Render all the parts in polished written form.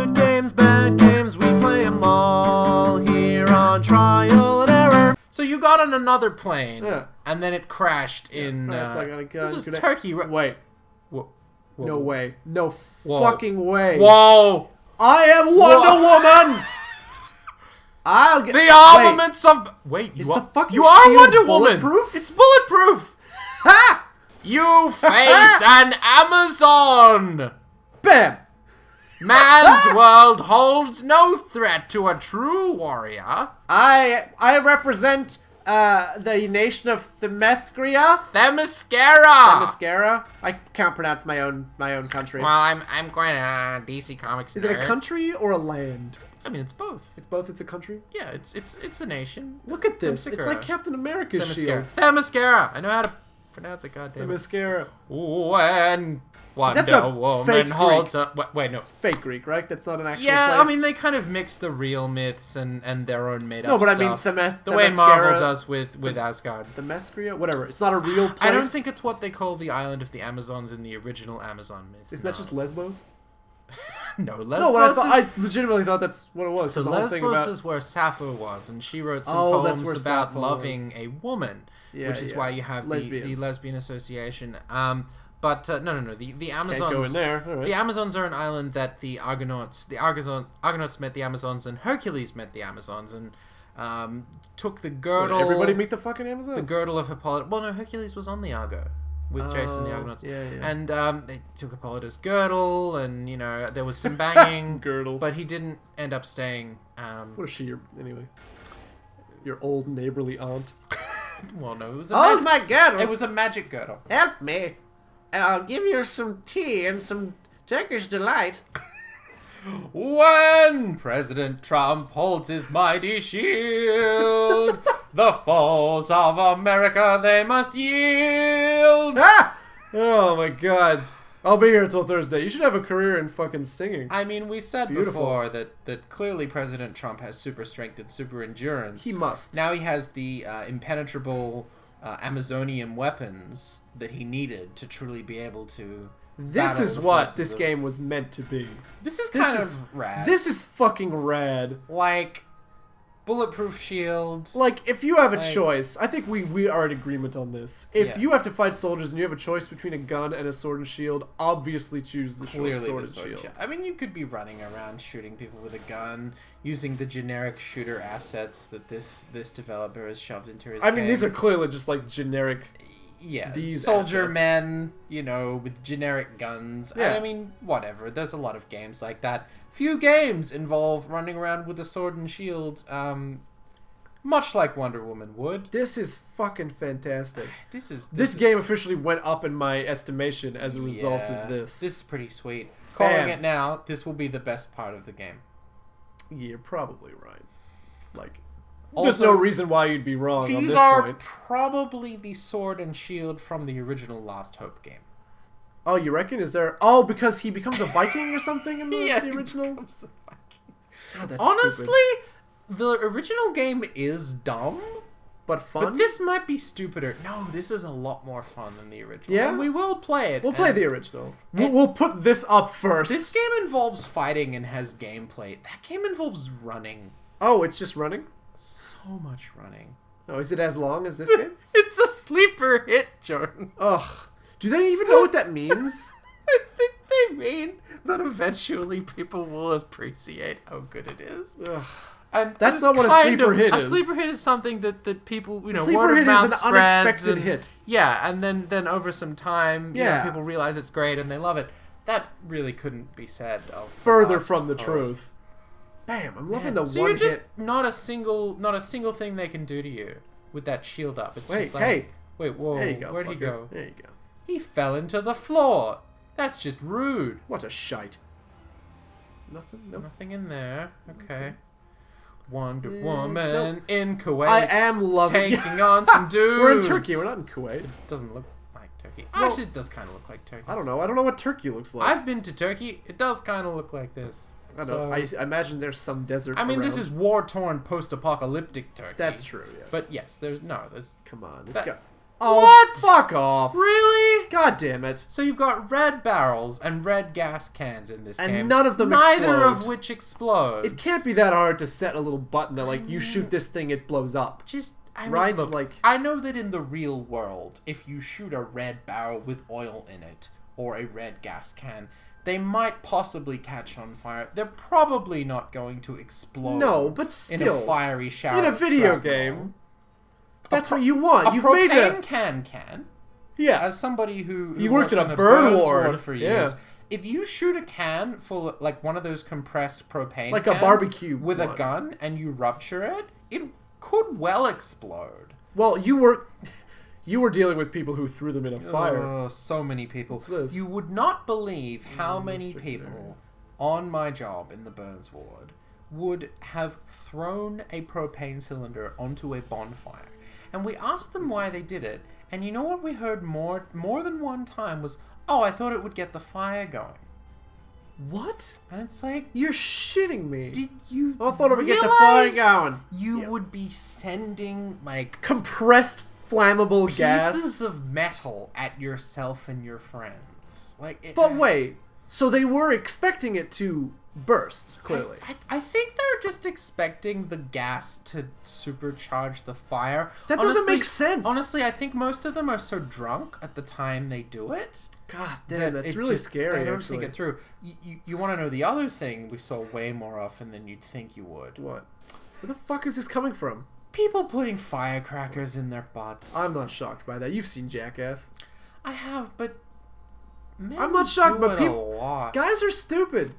Good games, bad games, we play them all here on Trial and Error. So you got on another plane, Yeah. and then it crashed in... Right, so I gotta go. This is Turkey. Wait. Whoa. No way. No Whoa. fucking way. Whoa! I am Wonder Woman! I'll get... The armaments of... Wait, Is the fucking you are shield Wonder Woman! bulletproof? It's bulletproof! Ha! You face an Amazon! Bam! Man's world holds no threat to a true warrior. I represent the nation of Themyscira. Themyscira! Themyscira? I can't pronounce my own country. Well, I'm quite a DC Comics Is it a country or a land? I mean, it's both. It's both. It's a country. Yeah, it's a nation. Look at this. It's Themyscira. like Captain America's shield. Themyscira. I know how to pronounce it. Goddamn. Themyscira. When That's a Wonder Woman fake holds up. Wait, no. It's fake Greek, right? That's not an actual Yeah, place. I mean they kind of mix the real myths and their own made up. No, but stuff. I mean the way Marvel does with Asgard. Themyscira, whatever. It's not a real place. I don't think it's what they call the island of the Amazons in the original Amazon myth. Isn't that just Lesbos? No, Lesbos. No, what I legitimately thought that's what it was. So the whole Lesbos thing about... is where Sappho was, and she wrote some that's where poems about Sappho loving was. a woman, Yeah, which is yeah. why you have the Lesbians. lesbian association. But no. The Amazons. Can't go in there. All right. The Amazons are an island that the Argonauts met the Amazons, and Hercules met the Amazons, and took the girdle. Everybody meet the fucking Amazons? The girdle of Hippolytus. Well, no, Hercules was on the Argo with Jason the Argonauts. Yeah. And they took Hippolytus' girdle, and there was some banging. Girdle. But he didn't end up staying. What is she? Anyway. Your old neighborly aunt. Well, no, it was My girdle! It was a magic girdle. Help me. I'll give you some tea and some Turkish delight. When President Trump holds his mighty shield, the foes of America, they must yield. Ah! Oh my god. I'll be here until Thursday. You should have a career in fucking singing. I mean, we said Beautiful. before that clearly President Trump has super strength and super endurance. He must. Now he has the impenetrable Amazonian weapons that he needed to truly be able to... This is what this game was meant to be. This is kind of rad. This is fucking rad. Like, bulletproof shield. Like, if you have a choice, I think we are in agreement on this. If you have to fight soldiers and you have a choice between a gun and a sword and shield, obviously choose the sword and shield. I mean, you could be running around shooting people with a gun, using the generic shooter assets that this developer has shoved into his game. These are clearly just like generic... Yeah, these soldier assets. men, with generic guns. Yeah. And I mean, whatever. There's a lot of games like that. Few games involve running around with a sword and shield, much like Wonder Woman would. This is fucking fantastic. This game officially went up in my estimation as a result of this. This is pretty sweet. Calling it now, this will be the best part of the game. You're probably right. Like... Also, there's no reason why you'd be wrong on these this are point. probably the sword and shield from the original Lost Hope game. Oh, you reckon? Is there... Oh, because he becomes a Viking or something in the, the original? He becomes a Viking. God, that's honestly, stupid. the original game is dumb. But fun? But this might be stupider. No, this is a lot more fun than the original. Yeah? And we will play it. We'll play the original. We'll put this up first. This game involves fighting and has gameplay. That game involves running. Oh, it's just running? So much running. Oh, is it as long as this game? It's a sleeper hit, Jordan. Ugh. Do they even know what that means? I think they mean that eventually people will appreciate how good it is. Ugh. And that's not what a sleeper hit is. A sleeper hit is something that people, word sleeper of mouth hit is an spreads unexpected and, hit. Yeah, and then over some time, people realize it's great and they love it. That really couldn't be said of further from the truth. Bam! I'm loving the so one you're just hit. not a single thing they can do to you with that shield up. It's just like, hey, wait, whoa, there you go, where'd he fucker. go? There you go. He fell into the floor. That's just rude. What a shite. Nothing. Nope. Nothing in there. Okay. Wonder Woman in Kuwait. I am loving taking on some dudes. We're in Turkey. We're not in Kuwait. It doesn't look like Turkey. Well, Actually, it does kind of look like Turkey. I don't know. I don't know what Turkey looks like. I've been to Turkey. It does kind of look like this. I don't know. I imagine there's some desert. I mean, this around. is war-torn, post-apocalyptic Turkey. That's true. Yes. But yes, there's. Come on. Oh, What? fuck off. Really? God damn it. So you've got red barrels and red gas cans in this game. And none of them Neither explode. of which explodes. It can't be that hard to set a little button that, like, you shoot this thing, it blows up. Right? Look, Like, I know that in the real world, if you shoot a red barrel with oil in it, or a red gas can, they might possibly catch on fire. They're probably not going to explode. No, but still. In a fiery shower. In a video game. That's what you want. You've made a can. Yeah. As somebody who you worked in in a burn ward for years, if you shoot a can full of, like, one of those compressed propane like cans a barbecue with a gun and you rupture it, it could well explode. Well, you were dealing with people who threw them in a fire. Oh, so many people. What's this? You would not believe how many people on my job in the burns ward would have thrown a propane cylinder onto a bonfire. And we asked them why they did it, and you know what we heard more than one time was, "Oh, I thought it would get the fire going." What? And it's like, you're shitting me. Did you I thought it would get the fire going. You would be sending, like, compressed flammable gas, pieces of metal at yourself and your friends. Like, but wait, so they were expecting it to burst, clearly. I think they're just expecting the gas to supercharge the fire. That doesn't make sense. Honestly, I think most of them are so drunk at the time they do it. God damn, that's really scary, They don't actually. think it through. You want to know the other thing we saw way more often than you'd think you would. What? Where the fuck is this coming from? People putting firecrackers in their butts. I'm not shocked by that. You've seen Jackass. I have, but I'm not shocked, but people, guys are stupid.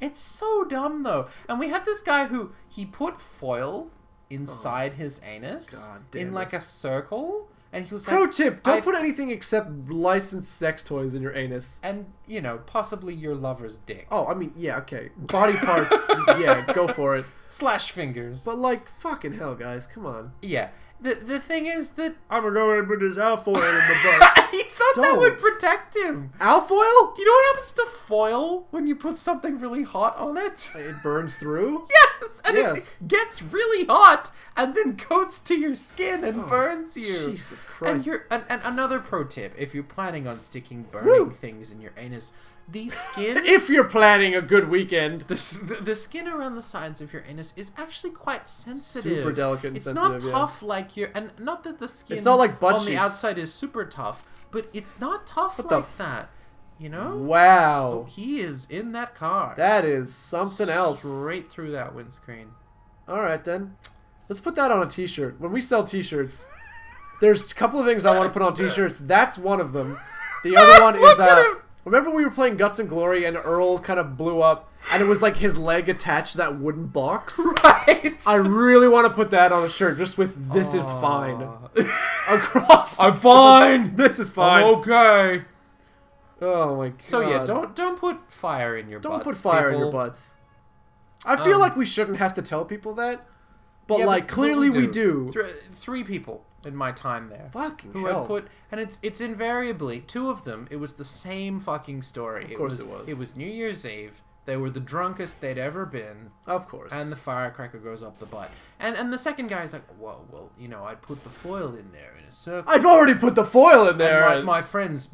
It's so dumb, though. And we had this guy who, he put foil inside his anus in, like, a circle. And he was like... Pro tip, don't put anything except licensed sex toys in your anus. And, you know, possibly your lover's dick. Oh, I mean, yeah, okay. Body parts, yeah, go for it. Slash fingers. But, like, fucking hell, guys, come on. Yeah. The thing is that... I'm gonna go and put this alfoil in the butt. He thought that would protect him. Alfoil? Do you know what happens to foil when you put something really hot on it? It burns through? Yes! And it gets really hot and then coats to your skin and burns you. Jesus Christ. And another pro tip, if you're planning on sticking burning things in your anus, the skin... if you're planning a good weekend. The skin around the sides of your anus is actually quite sensitive. Super delicate and sensitive, It's not tough like your... And not that the skin it's not like butt on the outside is super tough, but it's not tough like that. You know? Wow. Oh, he is in that car. That is something else. Straight through that windscreen. Alright then. Let's put that on a t-shirt. When we sell t-shirts, there's a couple of things I want to put on t-shirts. That's one of them. The other one is... remember we were playing Guts and Glory and Earl kind of blew up and it was like his leg attached to that wooden box? Right. I really want to put that on a shirt just with "This is fine" across. I'm fine. This is fine. I'm okay. Oh my god. So yeah, don't put fire in your butts. Don't put fire in your butts. I feel like we shouldn't have to tell people that, but yeah, like clearly we do. Three people in my time there. Fucking who hell. had put, and it's invariably two of them. It was the same fucking story. Of course it was. It was New Year's Eve. They were the drunkest they'd ever been. Of course. And the firecracker goes up the butt. And the second guy's like, whoa, well, you know, I'd put the foil in there in a circle. I've already put the foil in there. And my friends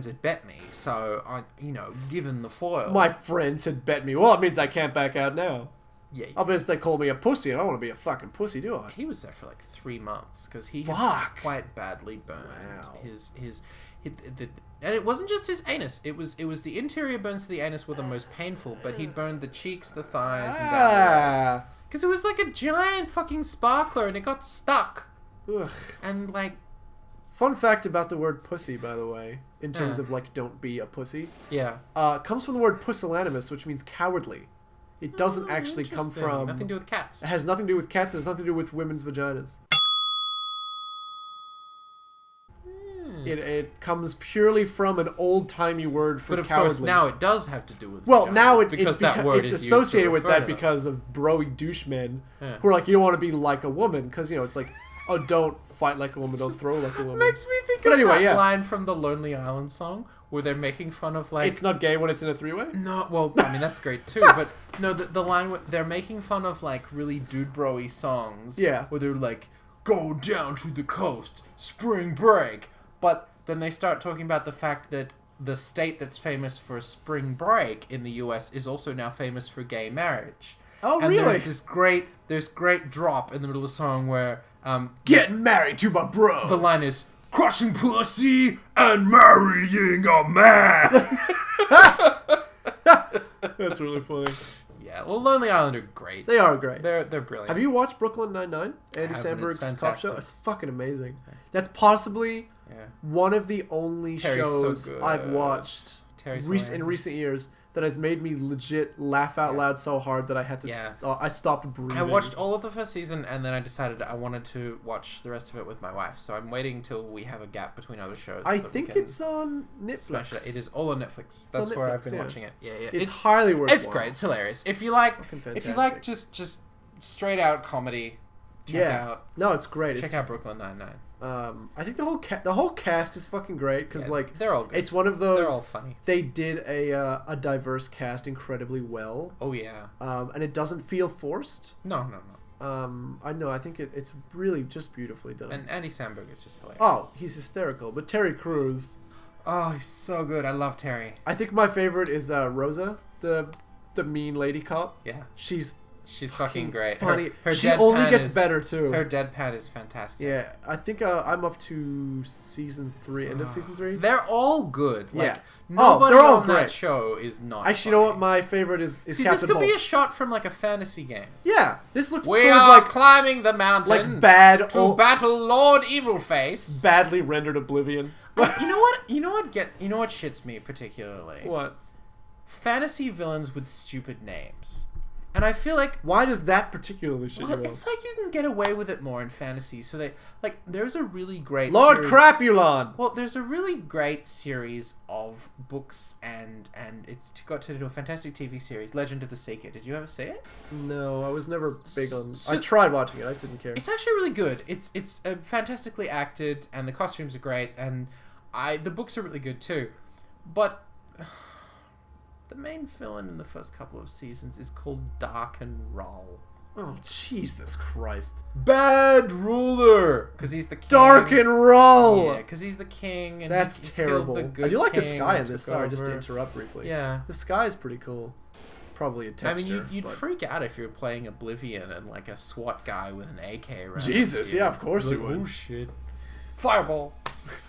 had bet me, so I, you know, given the foil. My friends had bet me. Well, it means I can't back out now. Yeah. I bet they call me a pussy, and I don't want to be a fucking pussy, do I? He was there for like 3 months because he had quite badly burned and it wasn't just his anus. It was the interior burns to the anus were the most painful, but he burned the cheeks, the thighs, and down because it was like a giant fucking sparkler and it got stuck. Ugh. And like, fun fact about the word pussy, by the way, in terms of like don't be a pussy. Yeah. Comes from the word pusillanimous, which means cowardly. It doesn't actually come from... Nothing to do with cats. It has nothing to do with cats. It has nothing to do with women's vaginas. It comes purely from an old-timey word for cowardly. But of course, now it does have to do with vaginas. Now that word it's is associated with that because of broy douchmen who are like, you don't want to be like a woman because, you know, it's like, oh, don't fight like a woman, don't throw like a woman. Makes me think of that line from the Lonely Island song where they're making fun of like... It's not gay when it's in a three-way? No, well, I mean, that's great too, but no, the line where they're making fun of like really dude bro-y songs. Yeah. Where they're like, go down to the coast, spring break. But then they start talking about the fact that the state that's famous for spring break in the US is also now famous for gay marriage. Oh, and really? There's this great drop in the middle of the song where getting married to my bro. the line is crushing pussy and marrying a man. That's really funny. Yeah, well, Lonely Island are great. They are great. They're brilliant. Have you watched Brooklyn Nine-Nine? Andy Samberg's top show? It's fucking amazing. That's possibly one of the only shows I've watched in recent years that has made me legit laugh out loud so hard that I had to I stopped breathing. I watched all of the first season and then I decided I wanted to watch the rest of it with my wife. So I'm waiting till we have a gap between other shows. I think it's on Netflix. It is all on Netflix. That's where I've been watching it. Yeah. It's highly worth It's great. It's hilarious. If you like just straight out comedy, check out. No, it's great. Check out Brooklyn Nine-Nine. I think the whole cast is fucking great because they're all good. It's one of those. They're all funny. They did a diverse cast incredibly well. Oh yeah. And it doesn't feel forced. No. I know. I think it's really just beautifully done. And Andy Samberg is just hilarious. Oh, he's hysterical. But Terry Crews. Oh, he's so good. I love Terry. I think my favorite is Rosa, the mean lady cop. Yeah. She's fucking great. Funny. Her she only gets better too. Her deadpan is fantastic. Yeah, I think I'm up to season 3, end of season 3. They're all good. Like, yeah. Nobody they're all on great. That show is not. Actually, funny. you know what? My favorite is See, Captain this could Holt. be a shot from like a fantasy game. Yeah, this looks We sort are of like climbing the mountain, like bad to battle Lord Evilface. Badly rendered Oblivion. You know what? You know what shits me particularly. What? Fantasy villains with stupid names. And I feel like... Why does that particularly shit you off? It's like you can get away with it more in fantasy. So they... Like, there's a really great Lord series... Crapulon! Well, there's a really great series of books and it's got to do a fantastic TV series, Legend of the Seeker. Did you ever see it? No, I was never big on... I tried watching it. I didn't care. It's actually really good. It's fantastically acted, and the costumes are great, and the books are really good too. But... the main villain in the first couple of seasons is called Dark and Roll. Oh, Jesus Christ. Bad ruler! Because he's the king. Dark and Roll! Yeah, because he's the king. And that's he terrible. The good I do like the king sky in this. Sorry, over. just to interrupt briefly. Yeah. The sky is pretty cool. Probably a texture. I mean, you'd freak out if you were playing Oblivion and like a SWAT guy with an AK around. Jesus, yeah, of course you would. Oh, shit. Fireball!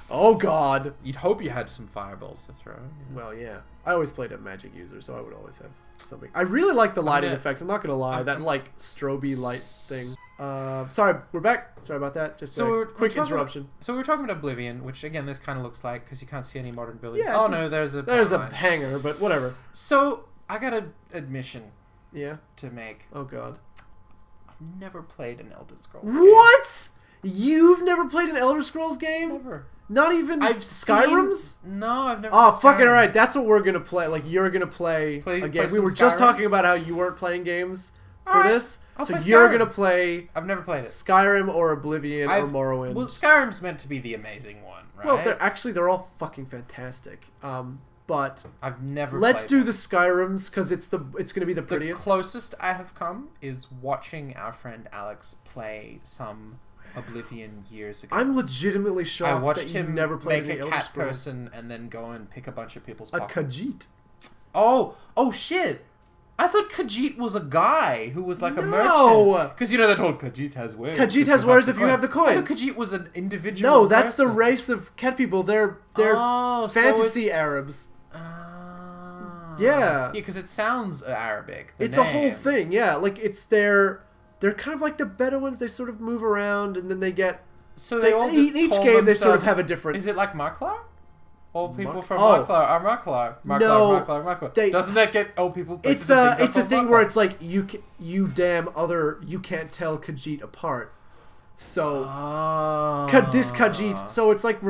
Oh, God. You'd hope you had some fireballs to throw. Well, yeah. I always played a magic user, so I would always have something. I really like the lighting effect. I'm not going to lie. That, like, strobe light thing. Sorry, we're back. Sorry about that. Just a quick interruption. So we were talking about Oblivion, which, again, this kind of looks like, because you can't see any modern buildings. Yeah, oh, no, there's a hanger, but whatever. So, I got an admission to make. Oh, God. I've never played an Elder Scrolls game. What? You've never played an Elder Scrolls game? Never. Not even Skyrim's? No, I've never. Oh, fucking alright. That's what we're gonna play. Like, you're gonna play a game. We were just Skyrim? talking about how you weren't playing games for this. So play you're Skyrim. gonna play. I've never played it. Skyrim or Oblivion or Morrowind. Well, Skyrim's meant to be the amazing one, right? Well, they're all fucking fantastic. But I've never. Let's do the Skyrims because it's gonna be the prettiest. The closest I have come is watching our friend Alex play some Oblivion years ago. I'm legitimately shocked I watched that you him never played make a Elder cat Scrolls. person and then go and pick a bunch of people's A pockets. Khajiit. Oh shit! I thought Khajiit was a guy who was like a merchant. No! Because you know that whole Khajiit has wares. Khajiit has wares if you have the coin. I thought Khajiit was an individual No, that's the person. race of cat people. They're fantasy Arabs. Yeah. Yeah, because it sounds Arabic. It's a whole thing, yeah. Like, they're kind of like the Bedouins. They sort of move around, and then they get... So they all each just call game, they sort of themselves- have a different... Is it like Maklar? All people from Oh. Maklar are Maklar. No, Maklar. Doesn't that get old people... It's a thing where it's like, you can't tell Khajiit apart. So, this Khajiit... So it's like,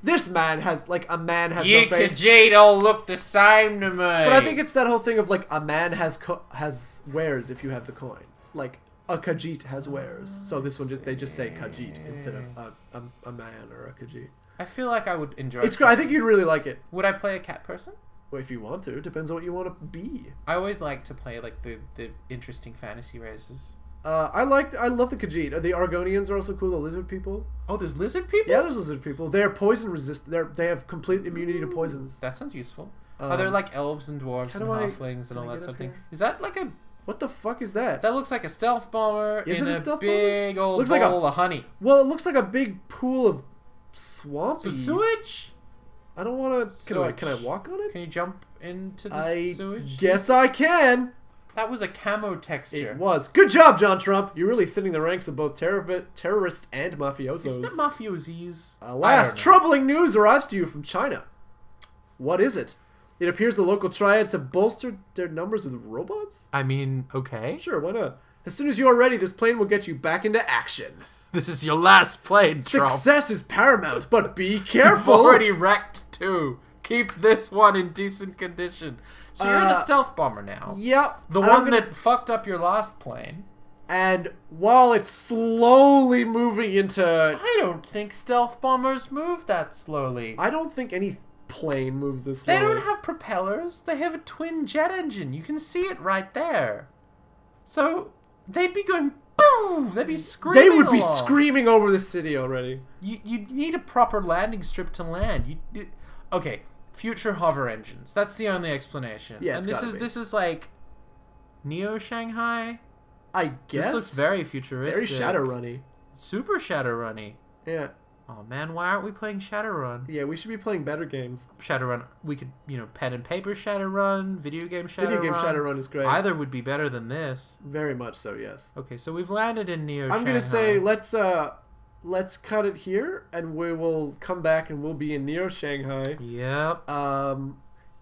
this man has, like, a man has no face. Khajiit all look the same to me. But I think it's that whole thing of, like, a man has wares if you have the coin. Like, a Khajiit has wares. So this one they just say Khajiit instead of a man or a Khajiit. I feel like I would enjoy It's good. I think you'd really like it. Would I play a cat person? Well, if you want to. Depends on what you want to be. I always like to play, like, the interesting fantasy races. I love the Khajiit. The Argonians are also cool. The lizard people. Oh, there's lizard people? Yeah, there's lizard people. They are poison resistant. They have complete immunity to poisons. That sounds useful. Are there like elves and dwarves and halflings and all that sort of thing? Is that like a... What the fuck is that? That looks like a stealth bomber in a big old looks bowl of honey. Well, it looks like a big pool of swampy... Some sewage? I don't want to... Can I walk on it? Can you jump into the sewage? I guess I can. That was a camo texture. It was. Good job, John Trump. You're really thinning the ranks of both terrorists and mafiosos. Isn't it mafiosis? Alas, troubling news arrives to you from China. What is it? It appears the local triads have bolstered their numbers with robots? I mean, okay. Sure, why not? As soon as you are ready, this plane will get you back into action. This is your last plane, Trump. Success is paramount, but be careful. You've already wrecked 2. Keep this one in decent condition. So you're in a stealth bomber now. Yep. The one that fucked up your last plane. And while it's slowly moving into... I don't think stealth bombers move that slowly. I don't think any plane moves this slowly. They don't have propellers. They have a twin jet engine. You can see it right there. So they'd be going boom. They'd be screaming. They would be screaming over the city already. You need a proper landing strip to land. Okay, future hover engines. That's the only explanation. Yeah, and this is like Neo Shanghai. I guess. This looks very futuristic. Very Shadowrunny. Super Shadowrunny. Yeah. Oh man, why aren't we playing Shadowrun? Yeah, we should be playing better games. Shadowrun, we could, pen and paper Shadowrun, video game Shadowrun. Video game Shadowrun is great. Either would be better than this. Very much so, yes. Okay, so we've landed in Neo I'm gonna say let's cut it here, and we will come back, and we'll be in Neo Shanghai. Yep.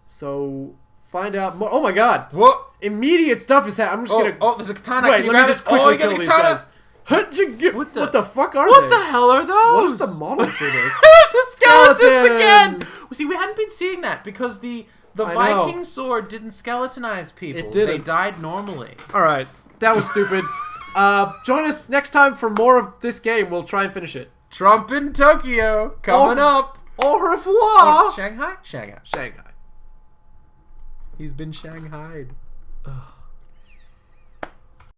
So find out more. Oh my God! What? Immediate stuff is happening. I'm just gonna. Oh, there's a katana. Wait, let me just quickly kill these guys. What the fuck are they? What the hell are those? What is the model for this? The skeletons again! See, we hadn't been seeing that because the Viking sword didn't skeletonize people. It didn't. They died normally. Alright, that was stupid. Join us next time for more of this game. We'll try and finish it. Trump in Tokyo, coming up. Au revoir! Oh, Shanghai? Shanghai. Shanghai. He's been shanghaied. Ugh.